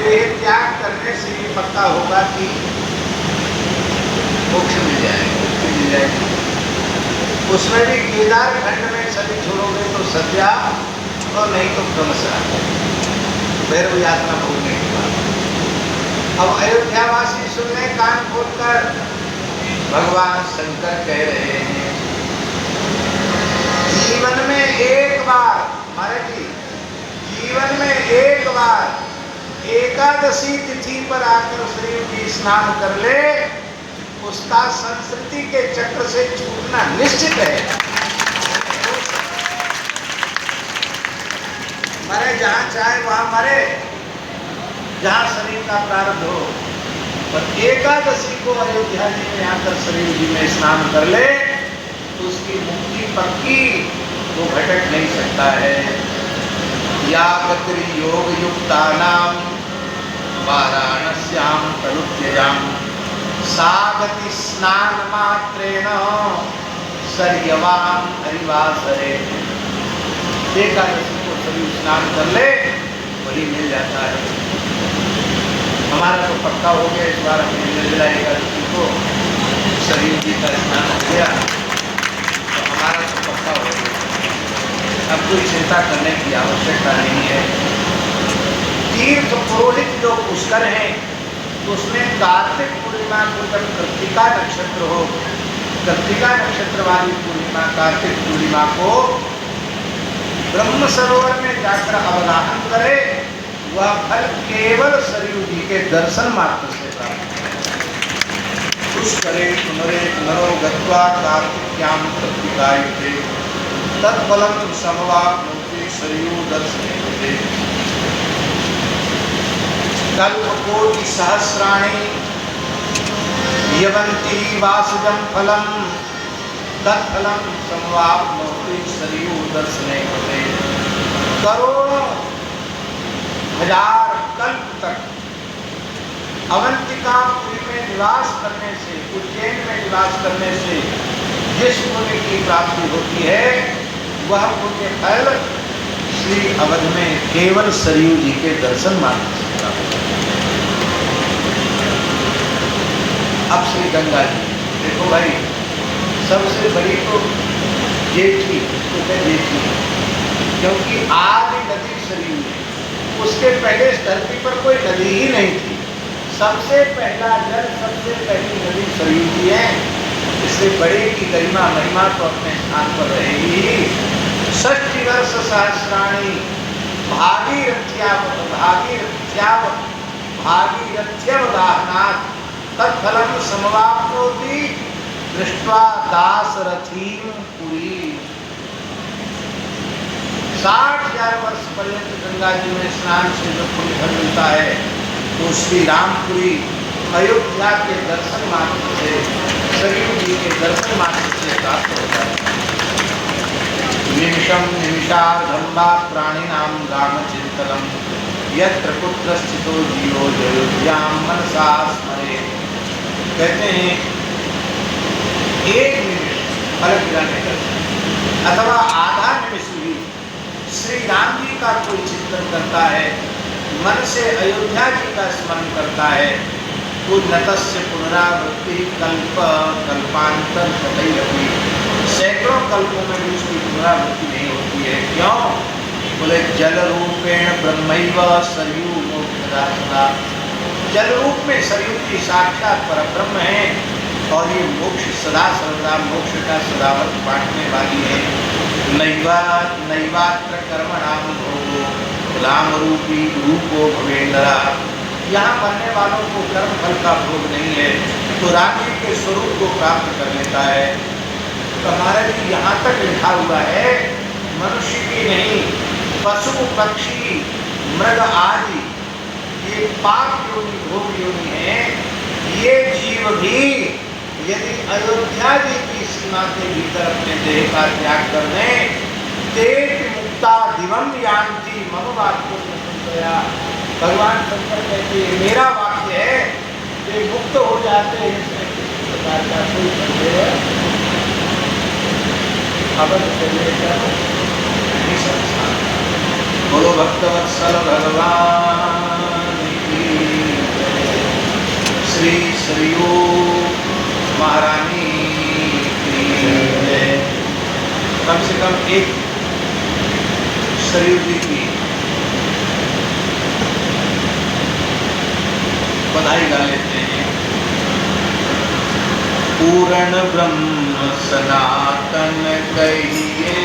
देह त्याग करने से ये पक्का होगा कि मोक्ष मिल जाएगा, मुक्ति मिल जाएगी। उसमें भी केदार खंड में शरीर छोड़ोगे तो सत्या और नहीं तो क्रमशः भैरव यात्रा भोगने के बाद। अब अयोध्यावासी सुन रहे कान खोलकर, भगवान शंकर कह रहे हैं जीवन में एक बार, महाराज जी जीवन में एक बार एकादशी तिथि पर आकर शरीर की स्नान कर ले, उसका संस्कृति के चक्र से छूटना निश्चित है। मरे जहां चाहे वहां मरे, जहां शरीर का प्रारब्ध हो, पर एकादशी को अयोध्या जी में आकर शरीर जी में स्नान कर ले तो उसकी मुक्ति पक्की, वो भटक नहीं सकता है। या गति योग युक्ता नाम वाराणस्याम तनुत्यजाम सागति स्नान मात्रेण सरयवाम हरिवासरे। एकादशी को शरीर स्नान कर ले वही मिल जाता है। हमारा तो पक्का हो गया, इस बार हमने निर्जला एकादशी को शरीर जी का स्नान हो गया, तो हमारा तो पक्का हो गया। अब कोई चिंता करने की आवश्यकता नहीं है। तीर्थ पुरोहित जो पुष्कर हैं, उसमें कार्तिक पूर्णिमा को जब कृत्तिका नक्षत्र हो, कृत्तिका नक्षत्र वाली पूर्णिमा कार्तिक पूर्णिमा को ब्रह्म सरोवर में जाकर अवगाहन करे, वह फल केवल सरयू जी के दर्शन मात्र से प्राप्त है। पुष्करे पुनरे पुनरो गत्वा कार्तिक्याम कृत्तिकायुते तत्फलं समवाप्नोति सरयू दर्शने होते। कल्पकोटि सहस्राणि यवन्ति वासजं फलं तत्फलं समवाप्नोति सरयू दर्शने होते। करोड़ों हजार कल्प तक अवंतिकापुरी में निवास करने से, उज्जैन में निवास करने से जिस पुण्य की प्राप्ति होती है, वह पुण्य फल श्री अवध में केवल सरयू जी के दर्शन मात्र से प्राप्त होता है। अब श्री गंगा जी देखो भाई, सबसे बड़ी तो जेठी, जेठी, क्योंकि आदि नदी सरयू है। उसके पहले इस धरती पर कोई नदी ही नहीं थी। सबसे पहला जल, सबसे पहली नदी सरयू जी है। इससे बड़े की गरिमा महिमा तो अपने स्थान पर रहेगी। 60 वर्ष सहस्राणी भागीरथ्यवगाहनात् तत्फलं समवाप्नोति दृष्ट्वा दासरथीं पुरी। 60,000 वर्ष पर्यंत गंगा जी में स्नान से जो पुण्य फल मिलता है, तो श्री रामपुरी अयोध्या के दर्शन मात्र से, सरयू जी के दर्शन मात्र से प्राप्त होता है। निमिषम निमिषार्धं वा प्राणिनां रामचिंतनं यत्र कुत्र स्थितो जीवो अयोध्यां मनसा स्मरेत्। कहते हैं एक निमिष फल गिराने का अथवा आधा निमिष भी श्री राम जी का कोई चिंतन करता है, मन से अयोध्या जी का स्मरण करता है, उन्नतस्य पुनरावृत्ति कल्प कल्पांतर तथैरपि। सैकड़ों कल्पों में भी उसकी पुनरावृत्ति नहीं होती है। क्यों? बोले जल रूपेण ब्रह्मैव सरयू मोक्षदाता। जल रूप में सरयू की साक्षात परब्रह्म है और ये मोक्ष सदा सर्वदा मोक्ष का सदावत बांटने वाली है। नैवात्र कर्मणां भोगो राम रूपी रूपो भवेंद्रा। यहाँ मरने वालों को कर्म फल का भोग नहीं है, तो राम जी के स्वरूप को प्राप्त कर लेता है। तो हमारे जी यहाँ तक लिखा हुआ है, मनुष्य की नहीं, पशु पक्षी मृग आदि ये पाप योनि भोग योनि है। ये जीव भी यदि अयोध्या जी की सीमा के भीतर अपने देह का त्याग कर दें, तेज मुक्ता दिवम यान्ति मम वाक्य संतया। भगवान शंकर कहते हैं मेरा वाक्य है, ये मुक्त हो जाते हैं, इसमें किसी प्रकार का कोई संदेह अवध चलेगा नहीं। संसार बोलो भक्तवत्सल भगवान की सरयू महारानी की जय। कम से कम एक सरयू जी की बधाई गा लेते हैं। पूर्ण ब्रह्म सनातन कहिए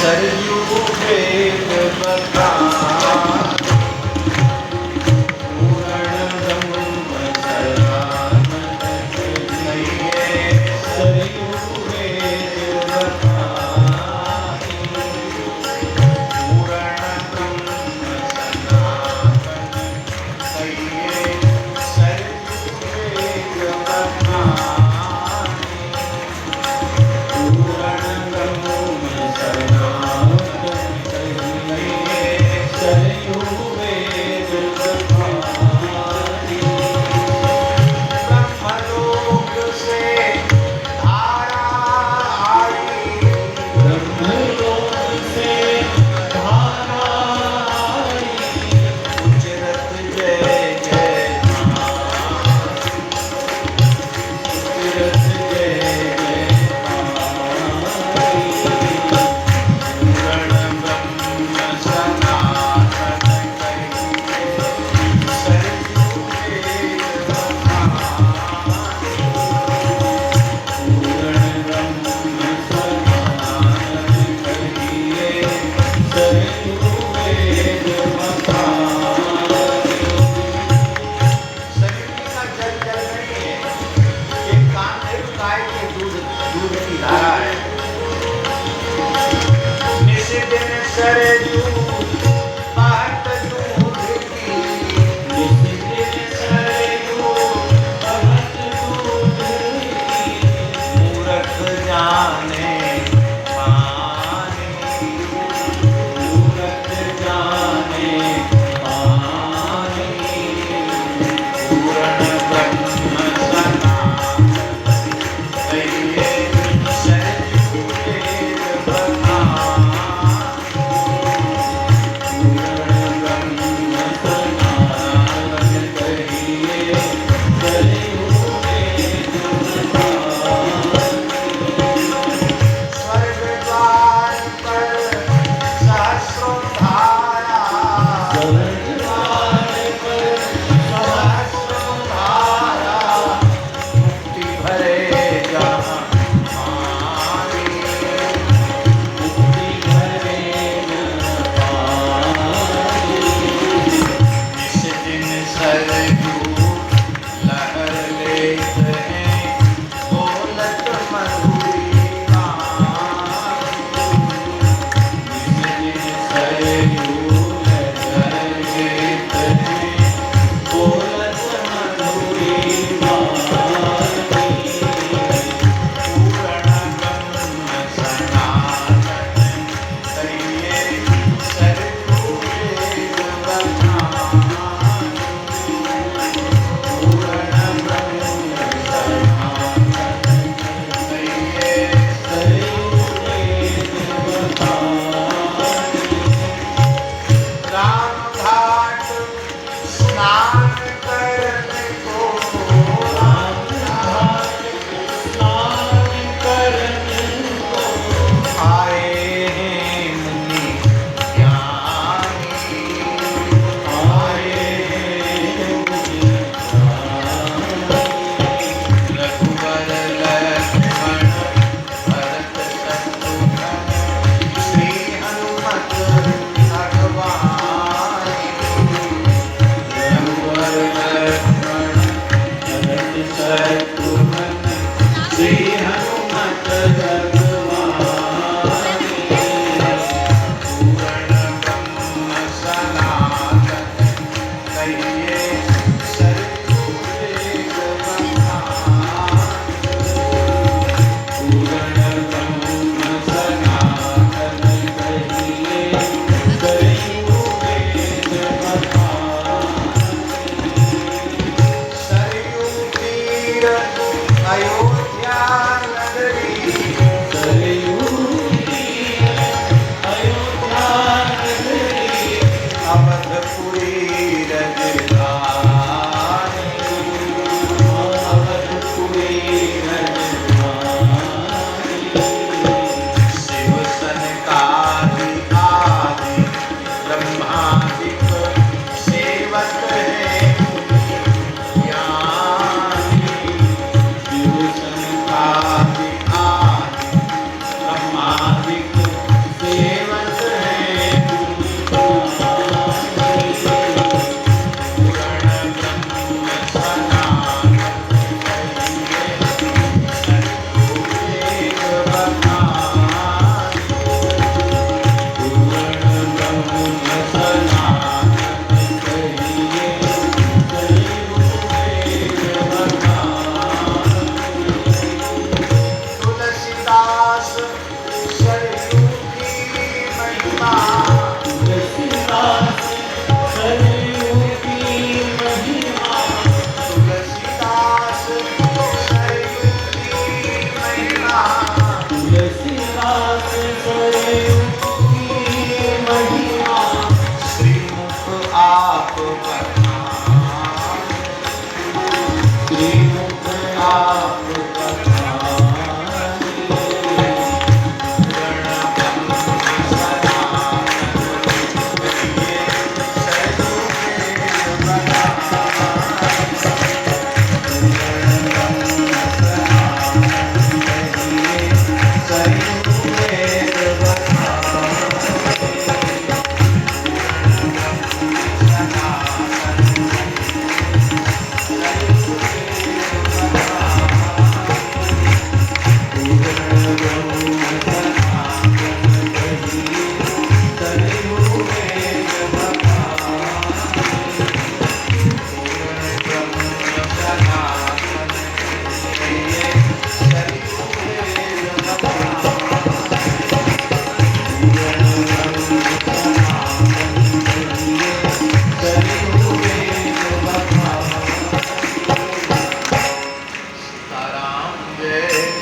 सरयू वेद बखान। पूर्ण ब्रह्म सनातन कहिए सरयू वेद बखान। पूर्ण ब्रह्म सनातन कहिए सरयू वेद बखान। पूर्ण ब्रह्म सनातन कहिए सरयू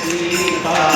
की बात